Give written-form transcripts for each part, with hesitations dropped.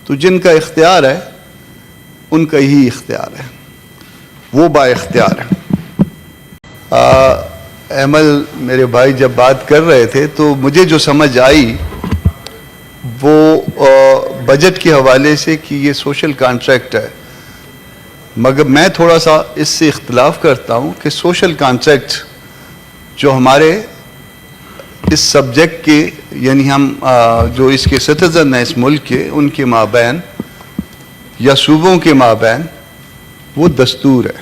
تو جن کا اختیار ہے ان کا ہی اختیار ہے، وہ با اختیار ہے۔ احمد میرے بھائی جب بات کر رہے تھے تو مجھے جو سمجھ آئی وہ بجٹ کے حوالے سے کہ یہ سوشل کانٹریکٹ ہے، مگر میں تھوڑا سا اس سے اختلاف کرتا ہوں کہ سوشل کانٹریکٹ جو ہمارے اس سبجیکٹ کے، یعنی ہم جو اس کے سٹیزن ہیں اس ملک کے، ان کے مابین یا صوبوں کے مابین، وہ دستور ہے۔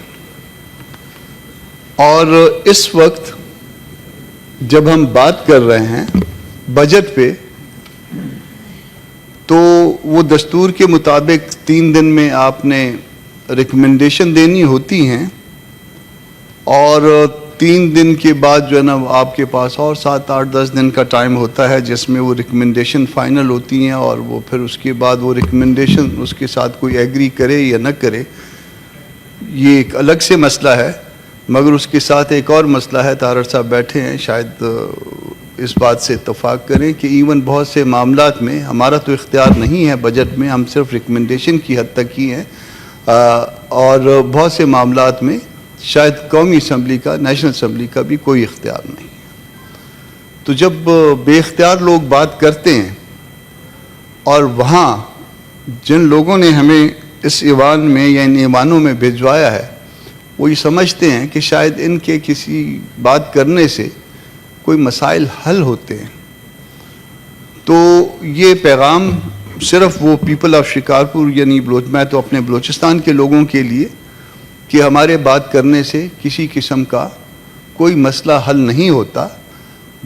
اور اس وقت جب ہم بات کر رہے ہیں بجٹ پہ، تو وہ دستور کے مطابق 3 دن میں آپ نے ریکمنڈیشن دینی ہوتی ہیں، اور 3 دن کے بعد جو ہے نا آپ کے پاس اور 7, 8, 10 دن کا ٹائم ہوتا ہے جس میں وہ ریکمنڈیشن فائنل ہوتی ہیں، اور وہ پھر اس کے بعد وہ ریکمنڈیشن اس کے ساتھ کوئی ایگری کرے یا نہ کرے، یہ ایک الگ سے مسئلہ ہے۔ مگر اس کے ساتھ ایک اور مسئلہ ہے، طاہر صاحب بیٹھے ہیں، شاید اس بات سے اتفاق کریں کہ ایون بہت سے معاملات میں ہمارا تو اختیار نہیں ہے بجٹ میں، ہم صرف ریکمنڈیشن کی حد تک ہی ہیں، اور بہت سے معاملات میں شاید قومی اسمبلی کا، نیشنل اسمبلی کا بھی کوئی اختیار نہیں ہے۔ تو جب بے اختیار لوگ بات کرتے ہیں، اور وہاں جن لوگوں نے ہمیں اس ایوان میں یا ان ایوانوں میں بھجوایا ہے، وہ یہ سمجھتے ہیں کہ شاید ان کے کسی بات کرنے سے کوئی مسائل حل ہوتے ہیں، تو یہ پیغام صرف وہ پیپل آف شکارپور، یعنی میں تو اپنے بلوچستان کے لوگوں کے لیے، کہ ہمارے بات کرنے سے کسی قسم کا کوئی مسئلہ حل نہیں ہوتا۔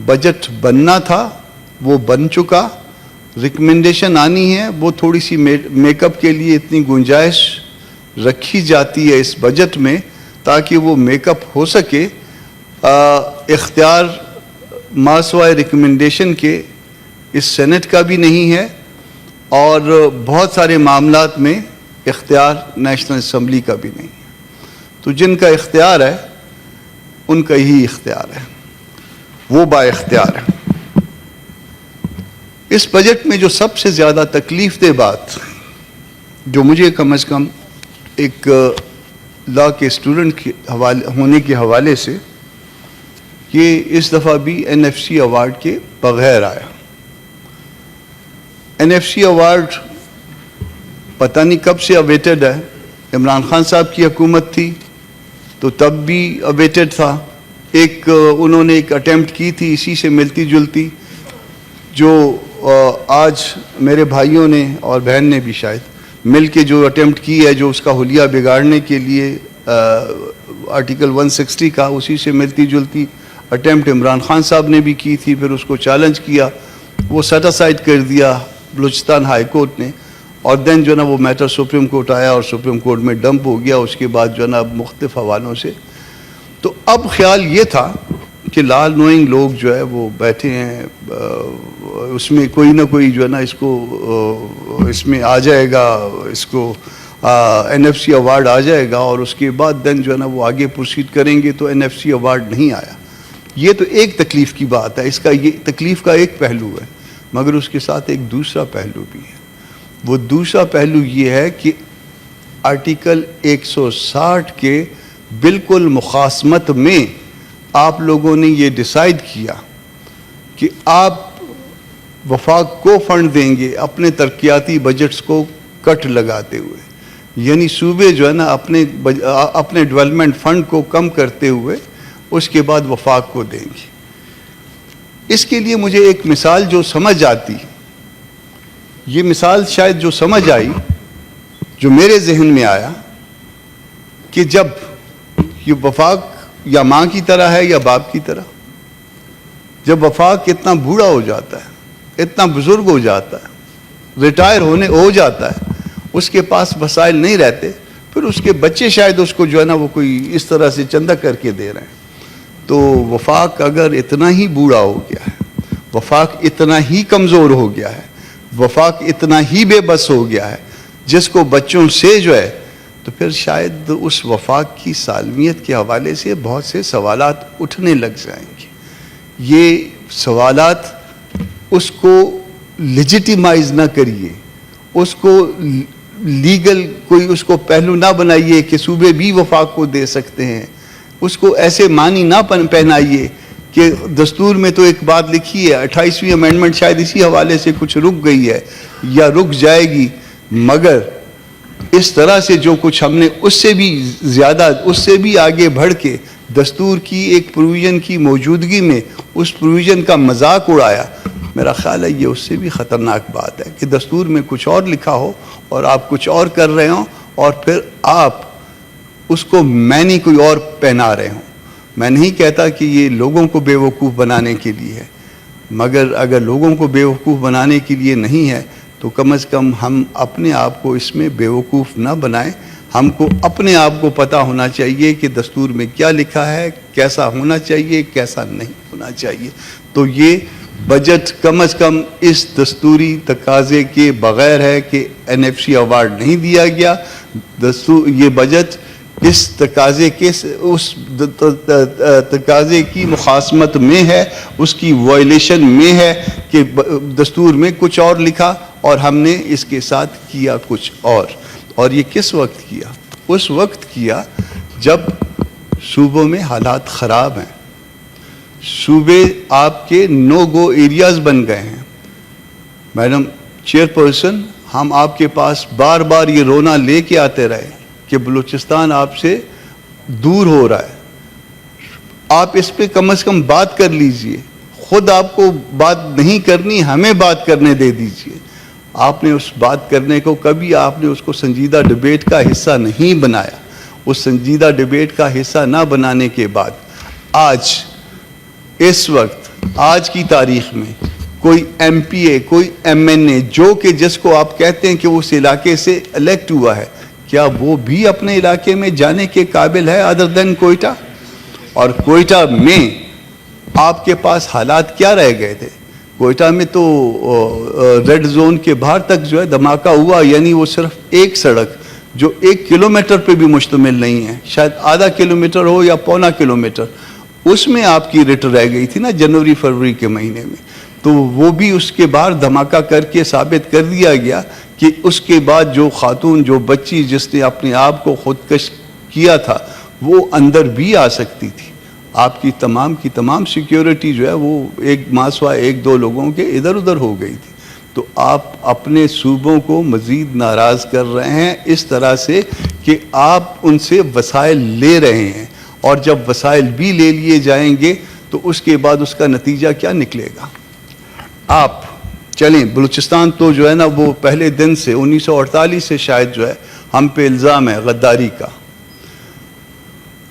بجٹ بننا تھا، وہ بن چکا، ریکمنڈیشن آنی ہے، وہ تھوڑی سی میک اپ کے لیے اتنی گنجائش رکھی جاتی ہے اس بجٹ میں تاکہ وہ میک اپ ہو سکے۔ اختیار ماسوائے ریکمنڈیشن کے اس سینٹ کا بھی نہیں ہے، اور بہت سارے معاملات میں اختیار نیشنل اسمبلی کا بھی نہیں ہے۔ تو جن کا اختیار ہے ان کا ہی اختیار ہے، وہ با اختیار ہے۔ اس بجٹ میں جو سب سے زیادہ تکلیف دہ بات، جو مجھے کم از کم ایک لا کے اسٹوڈنٹ ہونے کے حوالے سے، یہ اس دفعہ بھی NFC ایوارڈ کے بغیر آیا۔ NFC ایوارڈ پتہ نہیں کب سے اویٹڈ ہے، عمران خان صاحب کی حکومت تھی تو تب بھی اویٹڈ تھا، انہوں نے ایک اٹیمپٹ کی تھی اسی سے ملتی جلتی، جو آج میرے بھائیوں نے اور بہن نے بھی شاید مل کے جو اٹیمپٹ کی ہے، جو اس کا حلیہ بگاڑنے کے لیے آرٹیکل 160 کا، اسی سے ملتی جلتی اٹیمپٹ عمران خان صاحب نے بھی کی تھی، پھر اس کو چیلنج کیا، وہ سیٹ اسائڈ کر دیا بلوچستان ہائی کورٹ نے، اور دین جو ہے نا وہ میٹر سپریم کورٹ آیا اور سپریم کورٹ میں ڈمپ ہو گیا۔ اس کے بعد جو ہے نا مختلف حوالوں سے، تو اب خیال یہ تھا کہ لال نوئنگ لوگ جو ہے وہ بیٹھے ہیں، اس میں کوئی نہ کوئی جو ہے نا اس میں آ جائے گا، اس کو NFC ایوارڈ آ جائے گا، اور اس کے بعد دین جو ہے نا وہ آگے پروسیڈ کریں گے، تو NFC ایوارڈ نہیں آیا۔ یہ تو ایک تکلیف کی بات ہے، اس کا یہ تکلیف کا ایک پہلو ہے، مگر اس کے ساتھ ایک دوسرا پہلو بھی ہے۔ وہ دوسرا پہلو یہ ہے کہ آرٹیکل 160 کے بالکل مخاصمت میں آپ لوگوں نے یہ ڈیسائیڈ کیا کہ آپ وفاق کو فنڈ دیں گے اپنے ترقیاتی بجٹس کو کٹ لگاتے ہوئے، یعنی صوبے جو ہے نا اپنے ڈیولپمنٹ فنڈ کو کم کرتے ہوئے اس کے بعد وفاق کو دیں گے۔ اس کے لیے مجھے ایک مثال جو سمجھ آتی، یہ مثال شاید جو سمجھ آئی، جو میرے ذہن میں آیا، کہ جب یہ وفاق یا ماں کی طرح ہے یا باپ کی طرح، جب وفاق اتنا بوڑھا ہو جاتا ہے، اتنا بزرگ ہو جاتا ہے، ریٹائر ہو جاتا ہے، اس کے پاس وسائل نہیں رہتے، پھر اس کے بچے شاید اس کو جو ہے نا وہ کوئی اس طرح سے چندہ کر کے دے رہے ہیں، تو وفاق اگر اتنا ہی بوڑھا ہو گیا ہے، وفاق اتنا ہی کمزور ہو گیا ہے، وفاق اتنا ہی بے بس ہو گیا ہے جس کو بچوں سے جو ہے، تو پھر شاید اس وفاق کی سالمیت کے حوالے سے بہت سے سوالات اٹھنے لگ جائیں گے۔ یہ سوالات اس کو لیجیٹیمائز نہ کریے، اس کو لیگل کوئی اس کو پہلو نہ بنائیے کہ صوبے بھی وفاق کو دے سکتے ہیں. اس کو ایسے معنی نہ پہنائیے کہ دستور میں تو ایک بات لکھی ہے, 28ویں امینڈمنٹ شاید اسی حوالے سے کچھ رک گئی ہے یا رک جائے گی, مگر اس طرح سے جو کچھ ہم نے اس سے بھی زیادہ, اس سے بھی آگے بڑھ کے دستور کی ایک پروویژن کی موجودگی میں اس پروویژن کا مذاق اڑایا, میرا خیال ہے یہ اس سے بھی خطرناک بات ہے کہ دستور میں کچھ اور لکھا ہو اور آپ کچھ اور کر رہے ہوں اور پھر آپ اس کو معنی کوئی اور پہنا رہے ہوں. میں نہیں کہتا کہ یہ لوگوں کو بیوقوف بنانے کے لیے ہے, مگر اگر لوگوں کو بیوقوف بنانے کے لیے نہیں ہے تو کم از کم ہم اپنے آپ کو اس میں بیوقوف نہ بنائیں. ہم کو اپنے آپ کو پتہ ہونا چاہیے کہ دستور میں کیا لکھا ہے, کیسا ہونا چاہیے, کیسا نہیں ہونا چاہیے. تو یہ بجٹ کم از کم اس دستوری تقاضے کے بغیر ہے کہ NFC ایوارڈ نہیں دیا گیا. یہ بجٹ اس تقاضے کے اس تقاضے کی مخاصمت میں ہے, اس کی وائلیشن میں ہے کہ دستور میں کچھ اور لکھا اور ہم نے اس کے ساتھ کیا کچھ اور. اور یہ کس وقت کیا؟ اس وقت کیا جب صوبوں میں حالات خراب ہیں, صوبے آپ کے نو گو ایریاز بن گئے ہیں. میڈم چیئر پرسن, ہم آپ کے پاس بار بار یہ رونا لے کے آتے رہے کہ بلوچستان آپ سے دور ہو رہا ہے. آپ اس پہ کم از کم بات کر لیجئے. خود آپ کو بات نہیں کرنی, ہمیں بات کرنے دے دیجئے. آپ نے اس بات کرنے کو کبھی آپ نے اس کو سنجیدہ ڈیبیٹ کا حصہ نہیں بنایا. اس سنجیدہ ڈیبیٹ کا حصہ نہ بنانے کے بعد آج اس وقت آج کی تاریخ میں کوئی MPA, کوئی MNA جو کہ جس کو آپ کہتے ہیں کہ وہ اس علاقے سے الیکٹ ہوا ہے, کیا وہ بھی اپنے علاقے میں جانے کے قابل ہے ادر دین کوئٹہ؟ اور کوئٹہ میں آپ کے پاس حالات کیا رہ گئے تھے؟ کوئٹہ میں تو ریڈ زون کے باہر تک جو ہے دھماکہ ہوا, یعنی وہ صرف ایک سڑک جو 1 کلومیٹر پہ بھی مشتمل نہیں ہے, شاید آدھا کلومیٹر ہو یا پونا کلومیٹر, اس میں آپ کی رٹ رہ گئی تھی نا جنوری فروری کے مہینے میں. تو وہ بھی اس کے باہر دھماکہ کر کے ثابت کر دیا گیا کہ اس کے بعد جو خاتون, جو بچی جس نے اپنے آپ کو خودکش کیا تھا وہ اندر بھی آ سکتی تھی. آپ کی تمام سیکیورٹی جو ہے وہ ایک ماسوا 1-2 لوگوں کے ادھر ادھر ہو گئی تھی. تو آپ اپنے صوبوں کو مزید ناراض کر رہے ہیں اس طرح سے کہ آپ ان سے وسائل لے رہے ہیں, اور جب وسائل بھی لے لیے جائیں گے تو اس کے بعد اس کا نتیجہ کیا نکلے گا؟ آپ چلیں, بلوچستان تو جو ہے نا وہ پہلے دن سے 1948 سے شاید جو ہے ہم پہ الزام ہے غداری کا,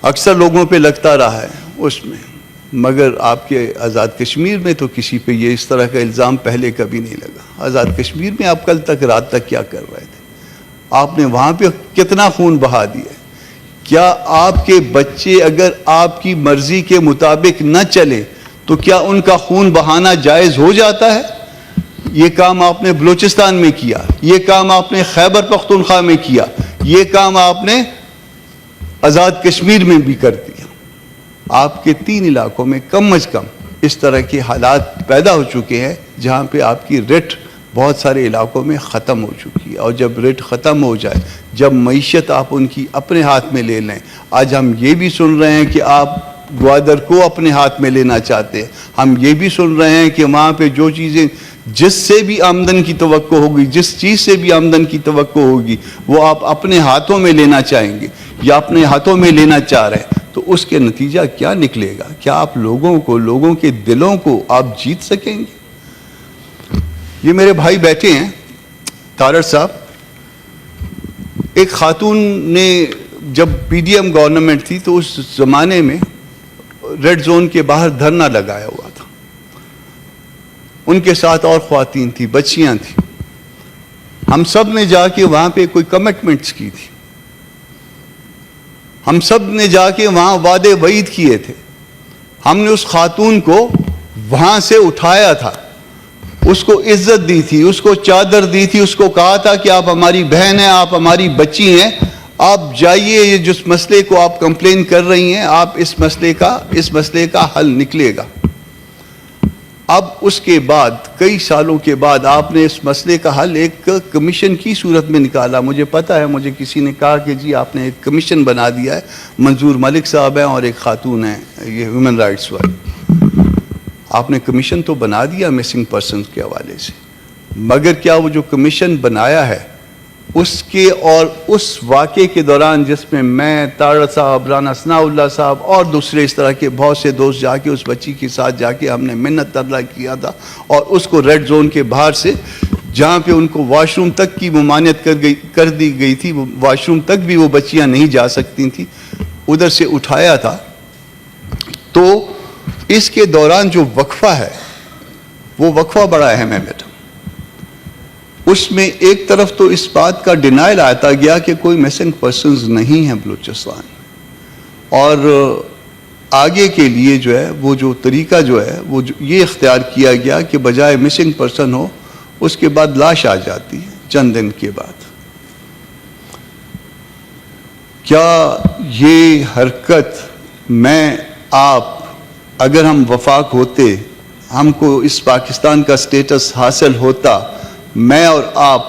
اکثر لوگوں پہ لگتا رہا ہے اس میں, مگر آپ کے آزاد کشمیر میں تو کسی پہ یہ اس طرح کا الزام پہلے کبھی نہیں لگا. آزاد کشمیر میں آپ کل تک رات تک کیا کر رہے تھے؟ آپ نے وہاں پہ کتنا خون بہا دیا ہے؟ کیا آپ کے بچے اگر آپ کی مرضی کے مطابق نہ چلے تو کیا ان کا خون بہانا جائز ہو جاتا ہے؟ یہ کام آپ نے بلوچستان میں کیا, یہ کام آپ نے خیبر پختونخوا میں کیا, یہ کام آپ نے آزاد کشمیر میں بھی کر دیا. آپ کے 3 علاقوں میں کم از کم اس طرح کے حالات پیدا ہو چکے ہیں جہاں پہ آپ کی رٹ بہت سارے علاقوں میں ختم ہو چکی ہے. اور جب رٹ ختم ہو جائے, جب معیشت آپ ان کی اپنے ہاتھ میں لے لیں, آج ہم یہ بھی سن رہے ہیں کہ آپ گوادر کو اپنے ہاتھ میں لینا چاہتے ہیں, ہم یہ بھی سن رہے ہیں کہ وہاں پہ جو چیزیں جس سے بھی آمدن کی توقع ہوگی, جس چیز سے بھی آمدن کی توقع ہوگی وہ آپ اپنے ہاتھوں میں لینا چاہیں گے یا اپنے ہاتھوں میں لینا چاہ رہے ہیں. تو اس کے نتیجہ کیا نکلے گا؟ کیا آپ لوگوں کو, لوگوں کے دلوں کو آپ جیت سکیں گے؟ یہ میرے بھائی بیٹھے ہیں تارڑ صاحب, ایک خاتون نے جب PDM گورنمنٹ تھی تو اس زمانے میں ریڈ زون کے باہر دھرنا لگایا ہوا تھا. ان کے ساتھ اور خواتین تھی, بچیاں تھیں. ہم سب نے جا کے وہاں پہ کوئی کمٹمنٹس کی تھی, ہم سب نے جا کے وہاں وعدے وعید کیے تھے. ہم نے اس خاتون کو وہاں سے اٹھایا تھا, اس کو عزت دی تھی, اس کو چادر دی تھی, اس کو کہا تھا کہ آپ ہماری بہن ہیں, آپ ہماری بچی ہیں, آپ جائیے, یہ جس مسئلے کو آپ کمپلین کر رہی ہیں آپ اس مسئلے کا حل نکلے گا. اب اس کے بعد کئی سالوں کے بعد آپ نے اس مسئلے کا حل ایک کمیشن کی صورت میں نکالا. مجھے پتہ ہے, مجھے کسی نے کہا کہ جی آپ نے ایک کمیشن بنا دیا ہے, منظور ملک صاحب ہیں اور ایک خاتون ہیں یہ ہیومن رائٹس والی. آپ نے کمیشن تو بنا دیا مسنگ پرسنز کے حوالے سے, مگر کیا وہ جو کمیشن بنایا ہے اس کے اور اس واقعے کے دوران جس میں تارڑ صاحب, رانا ثناء اللہ صاحب اور دوسرے اس طرح کے بہت سے دوست جا کے اس بچی کے ساتھ جا کے ہم نے منت ترلا کیا تھا, اور اس کو ریڈ زون کے باہر سے جہاں پہ ان کو واش روم تک کی ممانعت کر دی گئی تھی, واش روم تک بھی وہ بچیاں نہیں جا سکتی تھیں, ادھر سے اٹھایا تھا. تو اس کے دوران جو وقفہ ہے وہ وقفہ بڑا اہم ہے میڈم. اس میں ایک طرف تو اس بات کا ڈینائل آتا گیا کہ کوئی مسنگ پرسنز نہیں ہیں بلوچستان, اور آگے کے لیے جو ہے وہ جو طریقہ جو ہے وہ یہ اختیار کیا گیا کہ بجائے مسنگ پرسن ہو اس کے بعد لاش آ جاتی ہے چند دن کے بعد. کیا یہ حرکت میں آپ اگر ہم وفاق ہوتے, ہم کو اس پاکستان کا سٹیٹس حاصل ہوتا, میں اور آپ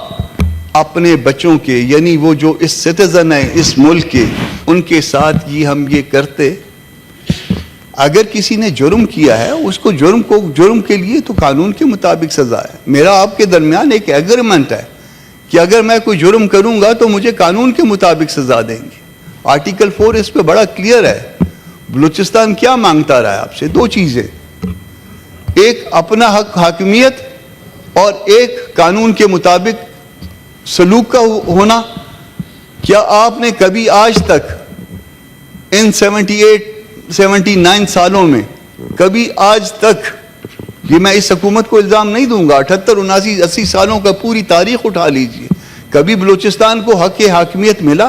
اپنے بچوں کے یعنی وہ جو اس سٹیزن ہیں اس ملک کے, ان کے ساتھ ہم یہ کرتے. اگر کسی نے جرم کیا ہے اس کو جرم کے لیے تو قانون کے مطابق سزا ہے. میرا آپ کے درمیان ایک ایگریمنٹ ہے کہ اگر میں کوئی جرم کروں گا تو مجھے قانون کے مطابق سزا دیں گے. آرٹیکل 4 اس پہ بڑا کلیئر ہے. بلوچستان کیا مانگتا رہا ہے آپ سے؟ دو چیزیں, ایک اپنا حق حاکمیت اور ایک قانون کے مطابق سلوک کا ہونا. کیا آپ نے کبھی آج تک ان 79 سالوں میں کبھی آج تک, یہ میں اس حکومت کو الزام نہیں دوں گا, 78 79 80 سالوں کا پوری تاریخ اٹھا لیجئے, کبھی بلوچستان کو حق حاکمیت ملا؟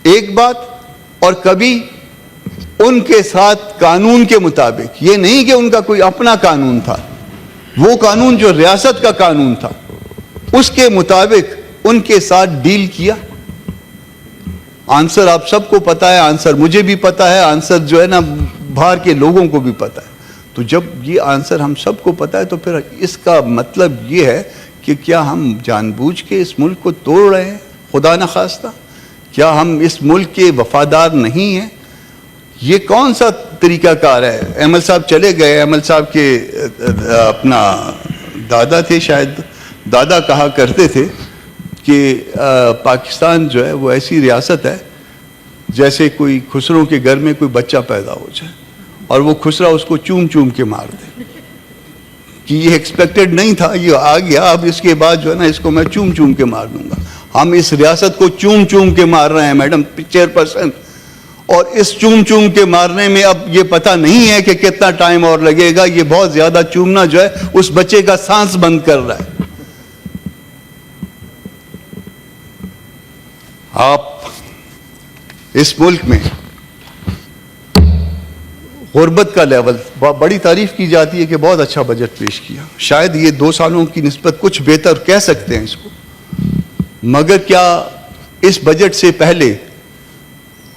ایک بات. اور کبھی ان کے ساتھ قانون کے مطابق, یہ نہیں کہ ان کا کوئی اپنا قانون تھا, وہ قانون جو ریاست کا قانون تھا اس کے مطابق ان کے ساتھ ڈیل کیا؟ آنسر آپ سب کو پتا ہے, آنسر مجھے بھی پتا ہے, آنسر جو ہے نا باہر کے لوگوں کو بھی پتا ہے. تو جب یہ آنسر ہم سب کو پتا ہے تو پھر اس کا مطلب یہ ہے کہ کیا ہم جان بوجھ کے اس ملک کو توڑ رہے ہیں؟ خدا نخواستہ کیا ہم اس ملک کے وفادار نہیں ہیں؟ یہ کون سا طریقہ کار ہے؟ احمد صاحب چلے گئے, احمد صاحب کے اپنا دادا تھے شاید, دادا کہا کرتے تھے کہ پاکستان جو ہے وہ ایسی ریاست ہے جیسے کوئی خسروں کے گھر میں کوئی بچہ پیدا ہو جائے اور وہ خسرا اس کو چوم چوم کے مار دے, کہ یہ ایکسپیکٹڈ نہیں تھا, یہ آ گیا, اب اس کے بعد جو ہے نا اس کو میں چوم چوم کے مار دوں گا. ہم اس ریاست کو چوم چوم کے مار رہے ہیں میڈم, چیئرپرسن, اور اس چوم چوم کے مارنے میں اب یہ پتہ نہیں ہے کہ کتنا ٹائم اور لگے گا. یہ بہت زیادہ چومنا جو ہے اس بچے کا سانس بند کر رہا ہے. آپ اس ملک میں غربت کا لیول, بڑی تعریف کی جاتی ہے کہ بہت اچھا بجٹ پیش کیا, شاید یہ 2 سالوں کی نسبت کچھ بہتر کہہ سکتے ہیں اس کو, مگر کیا اس بجٹ سے پہلے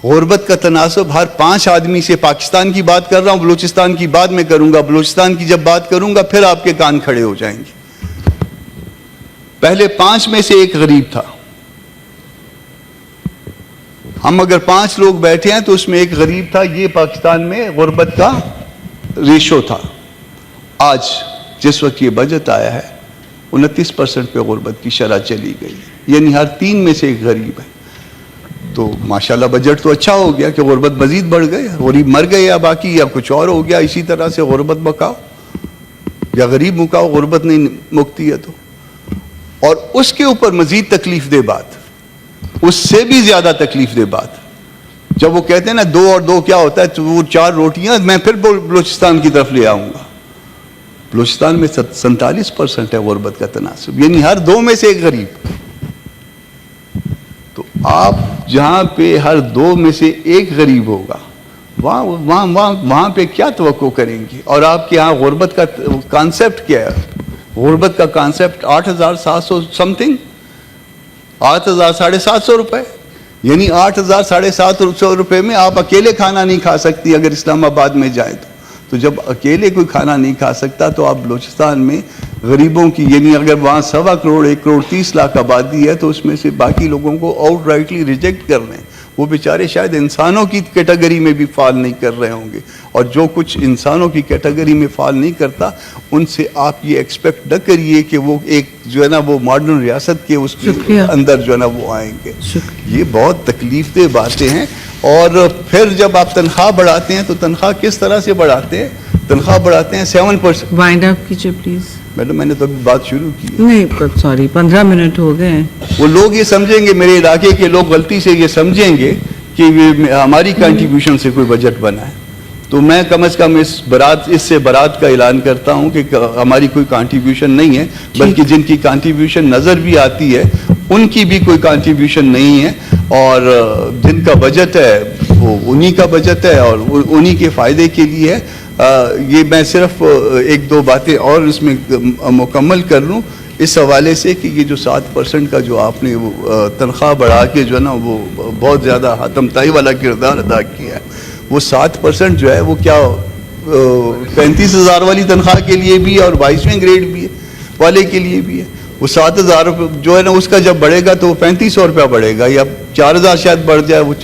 غربت کا تناسب ہر 5 آدمی سے, پاکستان کی بات کر رہا ہوں, بلوچستان کی بعد میں کروں گا, بلوچستان کی جب بات کروں گا پھر آپ کے کان کھڑے ہو جائیں گے, پہلے 5 میں سے 1 غریب تھا. ہم اگر 5 لوگ بیٹھے ہیں تو اس میں 1 غریب تھا. یہ پاکستان میں غربت کا ریشو تھا. آج جس وقت یہ بجٹ آیا ہے 29% پہ غربت کی شرح چلی گئی, یعنی ہر 3 میں سے 1 غریب ہے. تو ماشاءاللہ بجٹ تو اچھا ہو گیا کہ غربت مزید بڑھ گئی, غریب مر گئے یا باقی یا کچھ اور ہو گیا. اسی طرح سے غربت مکاؤ یا غریب مکاؤ, غربت نہیں مکتی ہے تو. اور اس کے اوپر مزید تکلیف دہ بات, اس سے بھی زیادہ تکلیف دہ بات, جب وہ کہتے ہیں نا 2 اور 2 کیا ہوتا ہے, تو وہ 4 روٹیاں میں پھر بلوچستان کی طرف لے آؤں گا. بلوچستان میں 47% ہے غربت کا تناسب, یعنی ہر 2 میں سے 1 غریب. تو آپ جہاں پہ ہر 2 میں سے 1 غریب ہوگا وہاں پہ کیا توقع کریں گے؟ اور آپ کے یہاں غربت کا کانسیپٹ کیا ہے؟ غربت کا کانسیپٹ 8,700 سم تھنگ, 8,750 روپے, یعنی 8,750 روپے میں آپ اکیلے کھانا نہیں کھا سکتی اگر اسلام آباد میں جائیں تو جب اکیلے کوئی کھانا نہیں کھا سکتا تو آپ بلوچستان میں غریبوں کی یعنی اگر وہاں 1.25 کروڑ 1 کروڑ 30 لاکھ آبادی ہے تو اس میں سے باقی لوگوں کو آؤٹ رائٹلی ریجیکٹ کر رہے ہیں. وہ بیچارے شاید انسانوں کی کیٹیگری میں بھی فال نہیں کر رہے ہوں گے, اور جو کچھ انسانوں کی کیٹیگری میں فال نہیں کرتا ان سے آپ یہ ایکسپیکٹ نہ کریے کہ وہ ایک جو ہے نا وہ ماڈرن ریاست کے اس کے اندر جو ہے نا وہ آئیں گے. یہ بہت تکلیف دہ باتیں ہیں. اور پھر جب آپ تنخواہ بڑھاتے ہیں تو تنخواہ کس طرح سے بڑھاتے ہیں؟ تنخواہ بڑھاتے ہیں 7%. وائنڈ اپ کیجئے پلیز. میڈم میں نے تو ابھی بات شروع کی. نہیں سوری 15 منٹ ہو گئے ہیں. وہ لوگ یہ سمجھیں گے, میرے علاقے کے لوگ غلطی سے یہ سمجھیں گے کہ ہماری کنٹریبیوشن سے کوئی بجٹ بنا ہے, تو میں کم از کم اس سے برات کا اعلان کرتا ہوں کہ ہماری کوئی کنٹریبیوشن نہیں ہے, بلکہ جن کی کنٹریبیوشن نظر بھی آتی ہے ان کی بھی کوئی کنٹریبیوشن نہیں ہے, اور جن کا بجٹ ہے وہ انہی کا بجٹ ہے اور انہی کے فائدے کے لیے ہے. یہ میں صرف 1-2 باتیں اور اس میں مکمل کر لوں اس حوالے سے کہ یہ جو 7% کا جو آپ نے وہ تنخواہ بڑھا کے جو ہے نا وہ بہت زیادہ حاتم طائی والا کردار ادا کیا ہے, وہ 7% جو ہے وہ کیا 35,000 والی تنخواہ کے لیے بھی ہے اور 22ویں گریڈ بھی ہے والے کے لیے بھی ہے. وہ 7,000 جو ہے نا اس کا جب بڑھے گا تو وہ 3,500 روپیہ بڑھے گا, یا 4,000 شاید بڑھ جائے, وہ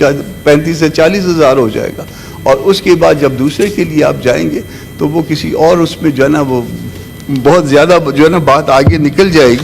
35 سے 40,000 ہو جائے گا. اور اس کے بعد جب دوسرے کے لیے آپ جائیں گے تو وہ کسی اور اس میں جو ہے نا وہ بہت زیادہ جو ہے نا بات آگے نکل جائے گی.